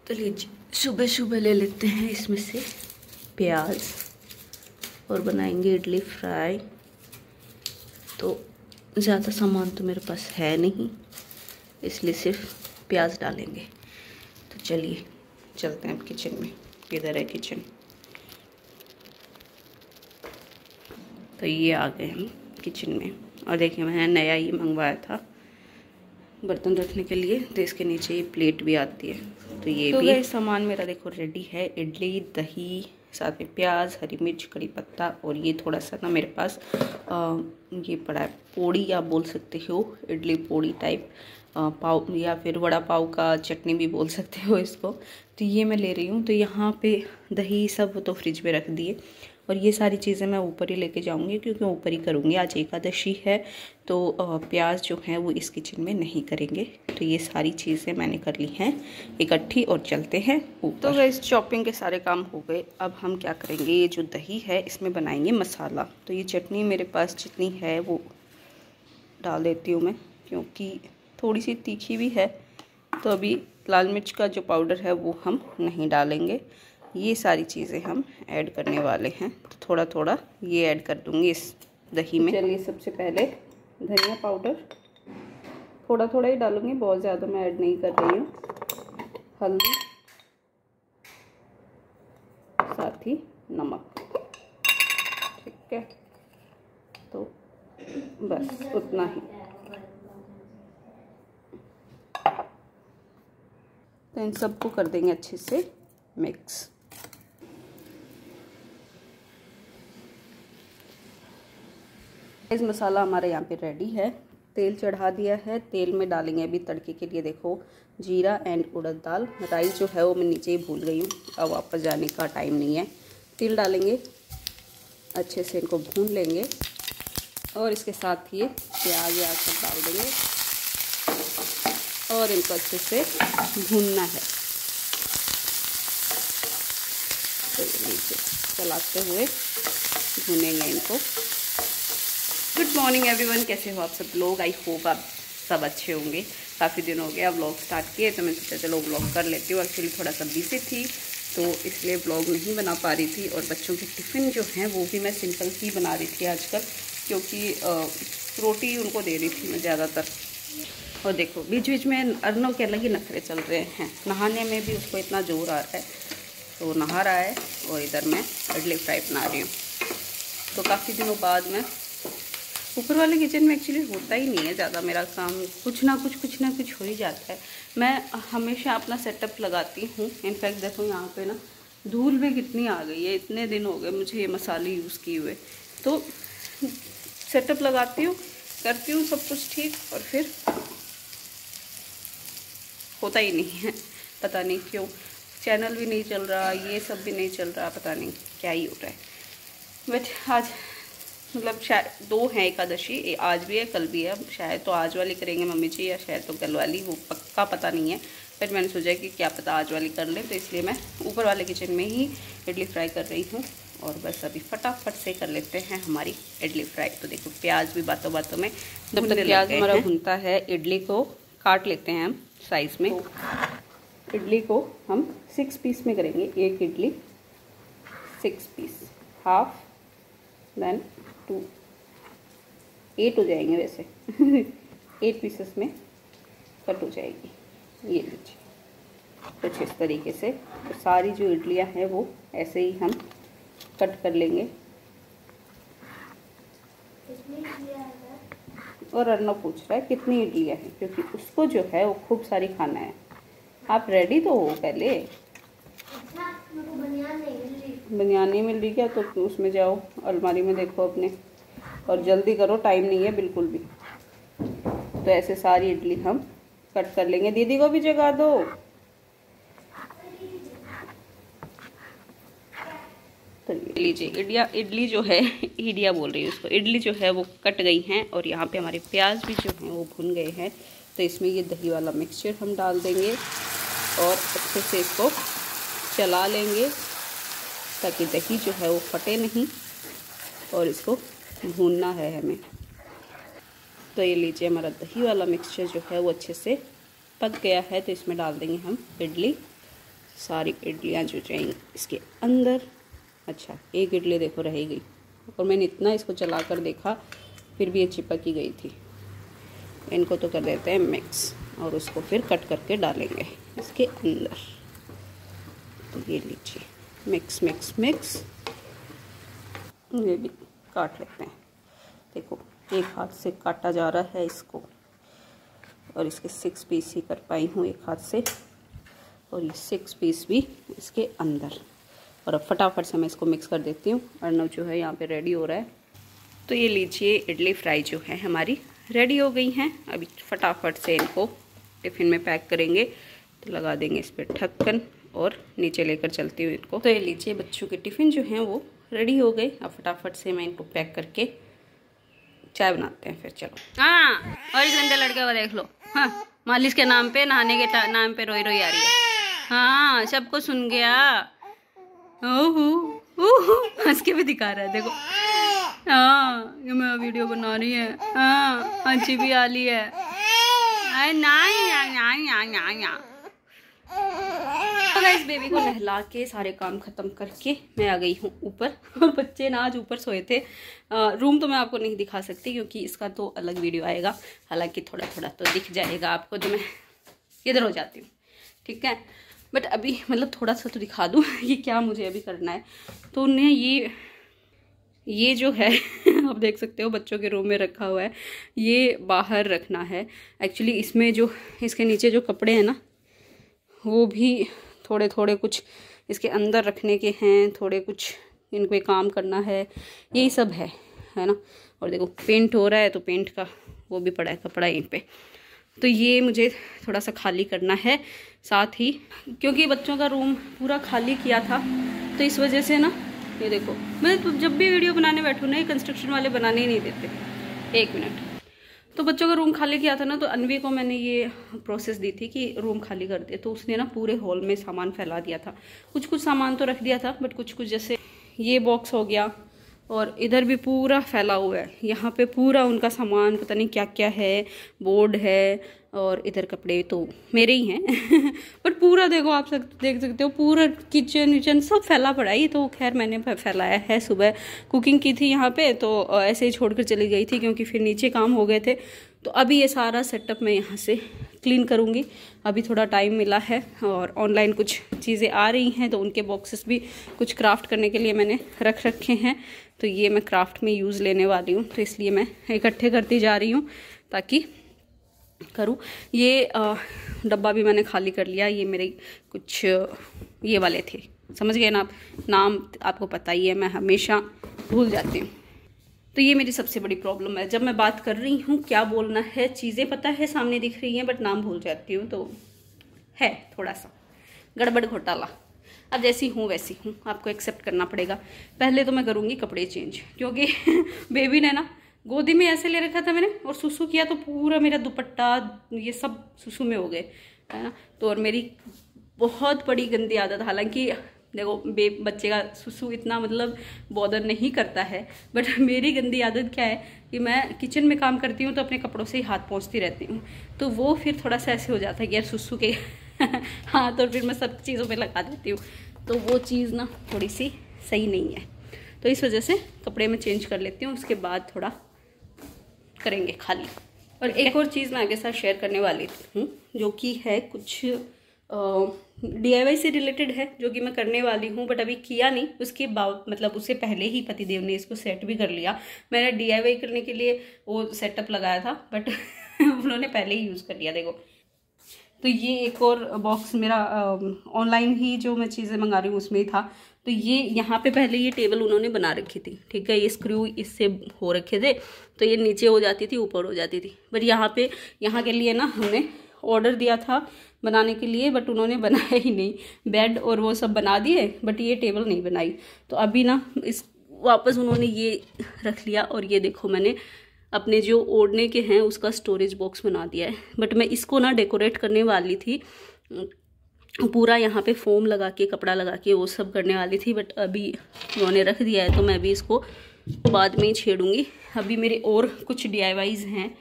तो लीजिए सुबह सुबह ले लेते हैं इसमें से प्याज और बनाएंगे इडली फ्राई। तो ज़्यादा सामान तो मेरे पास है नहीं, इसलिए सिर्फ प्याज डालेंगे। तो चलिए चलते हैं अब किचन में। इधर है किचन। तो ये आ गए हम किचन में और देखिए मैंने नया ही मंगवाया था बर्तन रखने के लिए। तो इसके नीचे ये प्लेट भी आती है। तो ये तो भी सामान मेरा देखो रेडी है। इडली, दही, साथ में प्याज, हरी मिर्च, कड़ी पत्ता और ये थोड़ा सा ना मेरे पास ये पड़ा है पोड़ी, आप बोल सकते हो इडली पोड़ी टाइप, पाव या फिर वड़ा पाव का चटनी भी बोल सकते हो इसको। तो ये मैं ले रही हूँ। तो यहाँ पे दही सब तो फ्रिज में रख दिए और ये सारी चीज़ें मैं ऊपर ही लेके जाऊँगी क्योंकि ऊपर ही करूँगी। आज एकादशी है तो प्याज जो है वो इस किचन में नहीं करेंगे। तो ये सारी चीज़ें मैंने कर ली हैं इकट्ठी और चलते हैं ऊपर। तो गाइस चॉपिंग के सारे काम हो गए। अब हम क्या करेंगे, ये जो दही है इसमें बनाएंगे मसाला। तो ये चटनी मेरे पास जितनी है वो डाल देती हूँ मैं, क्योंकि थोड़ी सी तीखी भी है। तो अभी लाल मिर्च का जो पाउडर है वो हम नहीं डालेंगे। ये सारी चीज़ें हम ऐड करने वाले हैं। तो थोड़ा थोड़ा ये ऐड कर दूँगी इस दही में। चलिए सबसे पहले धनिया पाउडर थोड़ा थोड़ा ही डालूँगी, बहुत ज़्यादा मैं ऐड नहीं कर रही हूँ। हल्दी, साथ ही नमक। ठीक है, तो बस उतना ही। तो इन सबको कर देंगे अच्छे से मिक्स। इस मसाला हमारा यहाँ पे रेडी है। तेल चढ़ा दिया है। तेल में डालेंगे अभी तड़के के लिए देखो जीरा एंड उड़द दाल। राई जो है वो मैं नीचे ही भूल गई हूँ, अब वापस जाने का टाइम नहीं है। तिल डालेंगे, अच्छे से इनको भून लेंगे और इसके साथ ये प्याज व्याज सब डाल देंगे और इनको अच्छे से भूनना है। तो नीचे चलाते हुए भूनेंगे इनको। गुड मॉर्निंग एवरीवन, कैसे हो आप सब लोग। आई होप आप सब अच्छे होंगे। काफ़ी दिन हो गया व्लॉग स्टार्ट किए तो मैं सोचा चलो व्लॉग कर लेती हूँ। एक्चुअली थोड़ा सा बिजी थी तो इसलिए व्लॉग नहीं बना पा रही थी। और बच्चों के टिफ़िन जो हैं वो भी मैं सिंपल ही बना रही थी आजकल, क्योंकि रोटी उनको दे रही थी मैं ज़्यादातर। और देखो बीच बीच में अर्नव के अलग ही नखरे चल रहे हैं। नहाने में भी उसको इतना जोर आ रहा है तो नहा रहा है और इधर मैं इडली फ्राई बना रही हूँ। तो काफ़ी दिनों बाद मैं ऊपर वाले किचन में एक्चुअली होता ही नहीं है ज़्यादा मेरा काम, कुछ ना कुछ हो ही जाता है। मैं हमेशा अपना सेटअप लगाती हूँ। इनफैक्ट देखो यहाँ पे ना धूल भी कितनी आ गई है। इतने दिन हो गए मुझे ये मसाले यूज़ किए हुए। तो सेटअप लगाती हूँ, करती हूँ सब कुछ ठीक और फिर होता ही नहीं है। पता नहीं क्यों, चैनल भी नहीं चल रहा, ये सब भी नहीं चल रहा, पता नहीं क्या ही हो रहा है। बट आज मतलब शायद 2 हैं एकादशी, आज भी है कल भी है। शायद तो आज वाली करेंगे मम्मी जी या शायद तो कल वाली, वो पक्का पता नहीं है। बट मैंने सोचा कि क्या पता आज वाली कर ले, तो इसलिए मैं ऊपर वाले किचन में ही इडली फ्राई कर रही हूँ। और बस अभी फटाफट से कर लेते हैं हमारी इडली फ्राई। तो देखो प्याज भी बातों बातों में जब तक प्याज हमारा भुनता है, इडली को काट लेते हैं हम साइज़ में। इडली को हम 6 पीस में करेंगे। एक इडली 6 पीस, हाफ देन 2, 8 हो जाएंगे वैसे 8 पीसेस में कट हो जाएगी। ये लीजिए कुछ इस तरीके से। तो सारी जो इडलियां हैं वो ऐसे ही हम कट कर लेंगे। और अर्नव पूछ रहा है कितनी इडलियां हैं, क्योंकि उसको जो है वो खूब सारी खाना है। आप रेडी तो हो पहले। बनियान नहीं मिल रही क्या, तो उसमें जाओ अलमारी में देखो अपने और जल्दी करो, टाइम नहीं है बिल्कुल भी। तो ऐसे सारी इडली हम कट कर लेंगे। दीदी को भी जगा दो। तो लीजिए इडली जो है इडिया बोल रही हूँ उसको, इडली जो है वो कट गई हैं और यहाँ पे हमारे प्याज भी जो हैं वो भुन गए हैं। तो इसमें ये दही वाला मिक्सचर हम डाल देंगे और अच्छे से इसको चला लेंगे ताकि दही जो है वो फटे नहीं और इसको भूनना है हमें। तो ये लीजिए हमारा दही वाला मिक्सचर जो है वो अच्छे से पक गया है। तो इसमें डाल देंगे हम इडली सारी इडलियाँ जो जाएंगी इसके अंदर। अच्छा, एक इडली देखो रह गई, और मैंने इतना इसको चला कर देखा फिर भी ये चिपक ही गई थी। इनको तो कर देते हैं मिक्स और उसको फिर कट करके डालेंगे इसके अंदर। तो ये लीजिए, मिक्स मिक्स मिक्स। ये भी काट लेते हैं। देखो एक हाथ से काटा जा रहा है इसको, और इसके 6 पीस ही कर पाई हूँ एक हाथ से, और ये 6 पीस भी इसके अंदर। और अब फटाफट से मैं इसको मिक्स कर देती हूँ। अर्नव जो है यहाँ पे रेडी हो रहा है। तो ये लीजिए, इडली फ्राई जो है हमारी रेडी हो गई हैं। अभी फटाफट से इनको टिफ़िन में पैक करेंगे। तो लगा देंगे इस पर ढक्कन और नीचे लेकर चलती हूँ इनको। तो ये लीजिए, बच्चों के टिफ़िन जो हैं वो रेडी हो गए। अब फटाफट से मैं इनको पैक करके चाय बनाते हैं फिर। चलो। हाँ, और इस गंदे लड़के को देख लो। हाँ, मालिश के नाम पे, नहाने के नाम पे रोई रोई आ रही है। हाँ, सबको सुन गया। ओह, हंस के भी दिखा रहा है देखो। हाँ, ये मैं वीडियो बना रही है। हाँ, हंसी भी आ रही है। तो इस बेबी को नहला के सारे काम खत्म करके मैं आ गई हूँ ऊपर। और बच्चे ना आज ऊपर सोए थे। रूम तो मैं आपको नहीं दिखा सकती क्योंकि इसका तो अलग वीडियो आएगा। हालांकि थोड़ा थोड़ा तो दिख जाएगा आपको, जो मैं इधर हो जाती हूँ, ठीक है। बट अभी मतलब थोड़ा सा तो दिखा दूँ ये क्या मुझे अभी करना है। तो उन्हें ये जो है आप देख सकते हो बच्चों के रूम में रखा हुआ है। ये बाहर रखना है एक्चुअली। इसमें जो इसके नीचे जो कपड़े हैं ना, वो भी थोड़े थोड़े कुछ इसके अंदर रखने के हैं, थोड़े कुछ इन पे काम करना है, यही सब है ना। और देखो पेंट हो रहा है तो पेंट का वो भी पड़ा है कपड़ा यहीं पे। तो ये मुझे थोड़ा सा खाली करना है साथ ही, क्योंकि बच्चों का रूम पूरा खाली किया था। तो इस वजह से ना, ये देखो, मैं तो जब भी वीडियो बनाने बैठूँ ना, ये कंस्ट्रक्शन वाले बनाने ही नहीं देते। 1 मिनट। तो बच्चों का रूम खाली किया था ना, तो अनवी को मैंने ये प्रोसेस दी थी कि रूम खाली कर दे। तो उसने ना पूरे हॉल में सामान फैला दिया था। कुछ कुछ सामान तो रख दिया था, बट कुछ कुछ जैसे ये बॉक्स हो गया, और इधर भी पूरा फैला हुआ है। यहाँ पे पूरा उनका सामान पता नहीं क्या क्या है, बोर्ड है, और इधर कपड़े तो मेरे ही हैं बट पूरा देखो, आप देख सकते हो पूरा किचन विचन सब फैला पड़ा है। ये तो खैर मैंने फैलाया है। सुबह कुकिंग की थी यहाँ पे, तो ऐसे ही छोड़कर चली गई थी क्योंकि फिर नीचे काम हो गए थे। तो अभी ये सारा सेटअप मैं यहाँ से क्लीन करूँगी। अभी थोड़ा टाइम मिला है, और ऑनलाइन कुछ चीज़ें आ रही हैं, तो उनके बॉक्सेस भी कुछ क्राफ्ट करने के लिए मैंने रख रखे हैं। तो ये मैं क्राफ्ट में यूज़ लेने वाली हूँ, तो इसलिए मैं इकट्ठे करती जा रही हूँ ताकि करूँ। ये डब्बा भी मैंने खाली कर लिया। ये मेरे कुछ ये वाले थे, समझ गए ना आप, नाम आपको पता ही है, मैं हमेशा भूल जाती हूँ। तो ये मेरी सबसे बड़ी प्रॉब्लम है, जब मैं बात कर रही हूँ क्या बोलना है, चीज़ें पता है सामने दिख रही हैं बट नाम भूल जाती हूँ। तो है थोड़ा सा गड़बड़ घोटाला। अब जैसी हूँ वैसी हूँ, आपको एक्सेप्ट करना पड़ेगा। पहले तो मैं करूँगी कपड़े चेंज, क्योंकि बेबी ने ना गोदी में ऐसे ले रखा था मैंने, और सुसु किया तो पूरा मेरा दुपट्टा ये सब सुसु में हो गए, है ना। तो और मेरी बहुत बड़ी गंदी आदत, हालांकि देखो बच्चे का सुसु इतना मतलब बॉदर नहीं करता है, बट मेरी गंदी आदत क्या है कि मैं किचन में काम करती हूँ तो अपने कपड़ों से ही हाथ पोंछती रहती हूँ। तो वो फिर थोड़ा सा ऐसे हो जाता है कि यार सुसु के हाथ, और फिर मैं सब चीज़ों पे लगा देती हूँ। तो वो चीज़ ना थोड़ी सी सही नहीं है, तो इस वजह से कपड़े में चेंज कर लेती हूँ, उसके बाद थोड़ा करेंगे खाली। और एक और चीज़ मैं आगे साथ शेयर करने वाली हूँ, जो कि है कुछ DIY से रिलेटेड है, जो कि मैं करने वाली हूँ बट अभी किया नहीं। उसके बाद मतलब उससे पहले ही पतिदेव ने इसको सेट भी कर लिया। मैंने DIY करने के लिए वो सेटअप लगाया था बट उन्होंने पहले ही यूज़ कर लिया। देखो, तो ये एक और बॉक्स मेरा ऑनलाइन ही जो मैं चीज़ें मंगा रही हूँ उसमें ही था। तो ये यहाँ पे पहले ये टेबल उन्होंने बना रखी थी, ठीक है। ये स्क्रू इससे हो रखे थे, तो ये नीचे हो जाती थी, ऊपर हो जाती थी। बट यहाँ के लिए ना हमने ऑर्डर दिया था बनाने के लिए, बट उन्होंने बनाया ही नहीं। बेड और वो सब बना दिए बट ये टेबल नहीं बनाई। तो अभी ना इस वापस उन्होंने ये रख लिया, और ये देखो मैंने अपने जो ओढ़ने के हैं उसका स्टोरेज बॉक्स बना दिया है। बट मैं इसको ना डेकोरेट करने वाली थी, पूरा यहाँ पे फोम लगा के, कपड़ा लगा के वो सब करने वाली थी, बट अभी उन्होंने रख दिया है तो मैं भी इसको बाद में ही छेड़ूंगी। अभी मेरे और कुछ DIYs हैं,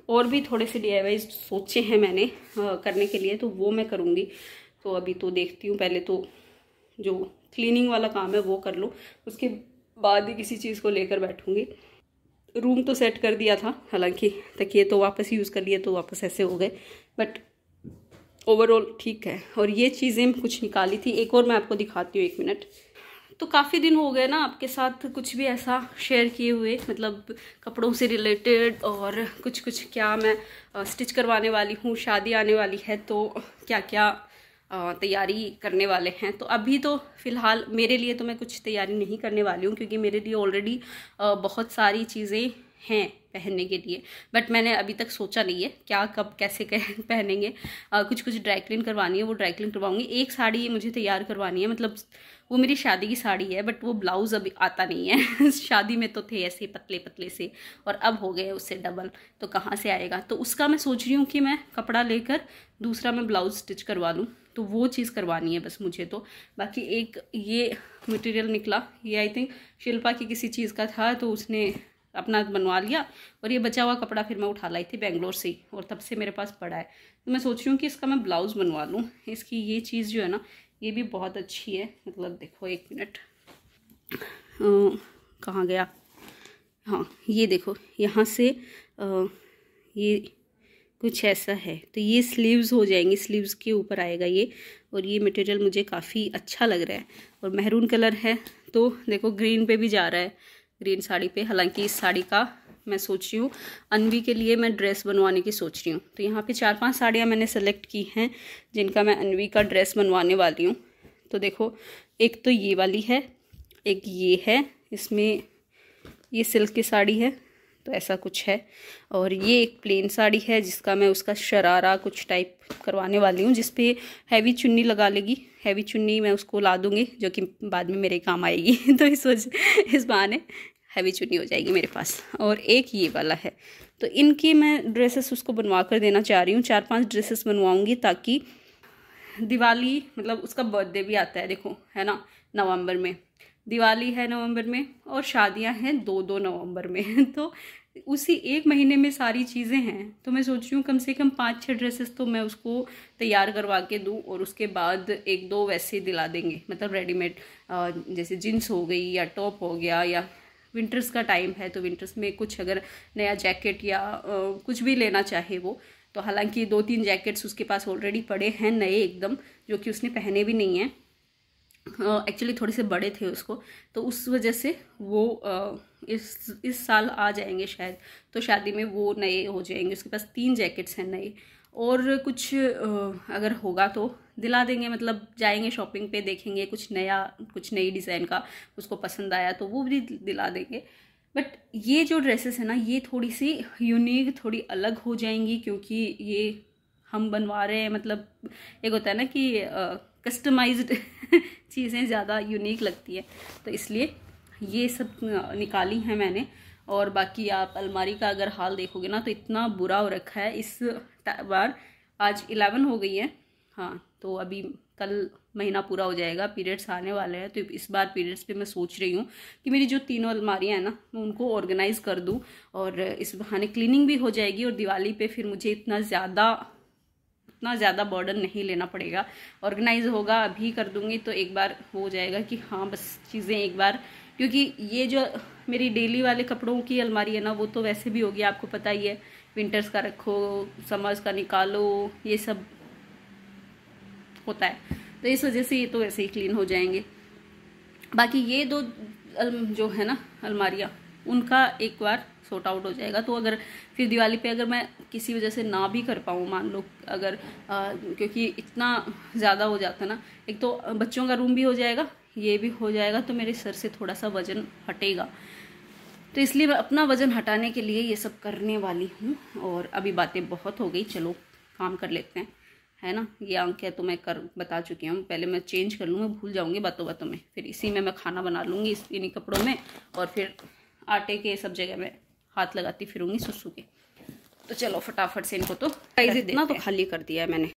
और भी थोड़े से DIYs सोचे हैं मैंने करने के लिए, तो वो मैं करूँगी। तो अभी तो देखती हूँ, पहले तो जो क्लीनिंग वाला काम है वो कर लूँ, उसके बाद ही किसी चीज़ को लेकर बैठूँगी। रूम तो सेट कर दिया था, हालांकि तकिए तो वापस यूज़ कर लिए तो वापस ऐसे हो गए, बट ओवरऑल ठीक है। और ये चीज़ें कुछ निकाली थी, एक और मैं आपको दिखाती हूँ, 1 मिनट। तो काफ़ी दिन हो गए ना आपके साथ कुछ भी ऐसा शेयर किए हुए, मतलब कपड़ों से रिलेटेड और कुछ क्या मैं स्टिच करवाने वाली हूँ, शादी आने वाली है तो क्या क्या तैयारी करने वाले हैं। तो अभी तो फ़िलहाल मेरे लिए तो मैं कुछ तैयारी नहीं करने वाली हूँ, क्योंकि मेरे लिए ऑलरेडी बहुत सारी चीज़ें हैं पहनने के लिए, बट मैंने अभी तक सोचा नहीं है क्या कब कैसे पहनेंगे। कुछ ड्राई क्लीन करवानी है, वो ड्राई क्लीन करवाऊंगी। एक साड़ी मुझे तैयार करवानी है, मतलब वो मेरी शादी की साड़ी है, बट वो ब्लाउज़ अभी आता नहीं है। शादी में तो थे ऐसे पतले पतले से, और अब हो गए उससे डबल, तो कहाँ से आएगा। तो उसका मैं सोच रही हूँ कि मैं कपड़ा लेकर दूसरा मैं ब्लाउज़ स्टिच करवा लूँ, तो वो चीज़ करवानी है बस मुझे। तो बाकी एक ये मटेरियल निकला, ये आई थिंक शिल्पा की किसी चीज़ का था, तो उसने अपना बनवा लिया, और ये बचा हुआ कपड़ा फिर मैं उठा लाई थी बेंगलोर से ही, और तब से मेरे पास पड़ा है। तो मैं सोच रही हूँ कि इसका मैं ब्लाउज़ बनवा लूँ। इसकी ये चीज़ जो है ना, ये भी बहुत अच्छी है, मतलब देखो 1 मिनट, कहाँ गया, हाँ ये देखो, यहाँ से ये कुछ ऐसा है, तो ये स्लीव्स हो जाएंगी, स्लीव्स के ऊपर आएगा ये। और ये मटेरियल मुझे काफ़ी अच्छा लग रहा है, और मैरून कलर है, तो देखो ग्रीन पे भी जा रहा है, ग्रीन साड़ी पे। हालांकि इस साड़ी का मैं सोच रही हूँ अनवी के लिए मैं ड्रेस बनवाने की सोच रही हूँ। तो यहाँ पे 4-5 साड़ियाँ मैंने सेलेक्ट की हैं जिनका मैं अनवी का ड्रेस बनवाने वाली हूँ। तो देखो, एक तो ये वाली है, एक ये है, इसमें ये सिल्क की साड़ी है, तो ऐसा कुछ है। और ये एक प्लेन साड़ी है जिसका मैं उसका शरारा कुछ टाइप करवाने वाली हूँ, जिसपे हैवी चुन्नी लगा लेगी। हैवी चुन्नी मैं उसको ला दूँगी, जो कि बाद में मेरे काम आएगी। तो इस बहाने हैवी चुन्नी हो जाएगी मेरे पास। और एक ये वाला है, तो इनकी मैं ड्रेसेस उसको बनवा कर देना चाह रही हूँ। 4-5 ड्रेसेस बनवाऊँगी, ताकि दिवाली, मतलब उसका बर्थडे भी आता है, देखो है ना, नवंबर में दिवाली है, नवंबर में, और शादियां हैं 2-2 नवंबर में। तो उसी 1 महीने में सारी चीज़ें हैं। तो मैं सोच रही हूँ कम से कम 5-6 ड्रेसेस तो मैं उसको तैयार करवा के दूँ, और उसके बाद 1-2 वैसे दिला देंगे, मतलब रेडीमेड, जैसे जीन्स हो गई या टॉप हो गया, या विंटर्स का टाइम है तो विंटर्स में कुछ अगर नया जैकेट या कुछ भी लेना चाहे वो। तो हालांकि 2-3 जैकेट्स उसके पास ऑलरेडी पड़े हैं नए एकदम, जो कि उसने पहने भी नहीं हैं। एक्चुअली थोड़े से बड़े थे उसको, तो उस वजह से वो इस साल आ जाएंगे शायद, तो शादी में वो नए हो जाएंगे। उसके पास 3 जैकेट्स हैं नए, और कुछ अगर होगा तो दिला देंगे, मतलब जाएंगे शॉपिंग पे, देखेंगे कुछ नया, कुछ नई डिज़ाइन का उसको पसंद आया तो वो भी दिला देंगे। बट ये जो ड्रेसेस है ना, ये थोड़ी सी यूनिक, थोड़ी अलग हो जाएंगी, क्योंकि ये हम बनवा रहे हैं। मतलब एक होता है ना कि कस्टमाइज्ड चीज़ें ज़्यादा यूनिक लगती है, तो इसलिए ये सब निकाली हैं मैंने। और बाकी आप अलमारी का अगर हाल देखोगे ना, तो इतना बुरा हो रखा है इस बार। आज 11 हो गई है, हाँ, तो अभी कल महीना पूरा हो जाएगा, पीरियड्स आने वाले हैं। तो इस बार पीरियड्स पे मैं सोच रही हूँ कि मेरी जो 3 अलमारियाँ हैं ना, मैं उनको ऑर्गेनाइज कर दूँ, और इस बहाने क्लीनिंग भी हो जाएगी, और दिवाली पे फिर मुझे इतना ज़्यादा बर्डन नहीं लेना पड़ेगा। ऑर्गेनाइज होगा, अभी कर दूँगी तो एक बार हो जाएगा कि हाँ बस चीज़ें एक बार, क्योंकि ये जो मेरी डेली वाले कपड़ों की अलमारी है ना, वो तो वैसे भी होगी, आपको पता ही है, विंटर्स का रखो, समर्स का निकालो, ये सब होता है। तो इस वजह से ये तो वैसे ही क्लीन हो जाएंगे। बाकी ये 2 जो है ना अलमारियाँ, उनका एक बार सॉर्ट आउट हो जाएगा। तो अगर फिर दिवाली पे अगर मैं किसी वजह से ना भी कर पाऊँ, मान लो अगर क्योंकि इतना ज़्यादा हो जाता है ना, एक तो बच्चों का रूम भी हो जाएगा, ये भी हो जाएगा, तो मेरे सर से थोड़ा सा वज़न हटेगा। तो इसलिए मैं अपना वज़न हटाने के लिए ये सब करने वाली हूँ। और अभी बातें बहुत हो गई, चलो काम कर लेते हैं, है ना। ये अंक है तो मैं बता चुकी हूँ, पहले मैं चेंज कर लूँ, मैं भूल जाऊँगी बातों बातों में, फिर इसी में मैं खाना बना लूँगी इन्हीं कपड़ों में, और फिर आटे के सब जगह में हाथ लगाती फिरूंगी सुसु के। तो चलो फटाफट से इनको तो इतना तो खाली कर दिया है मैंने।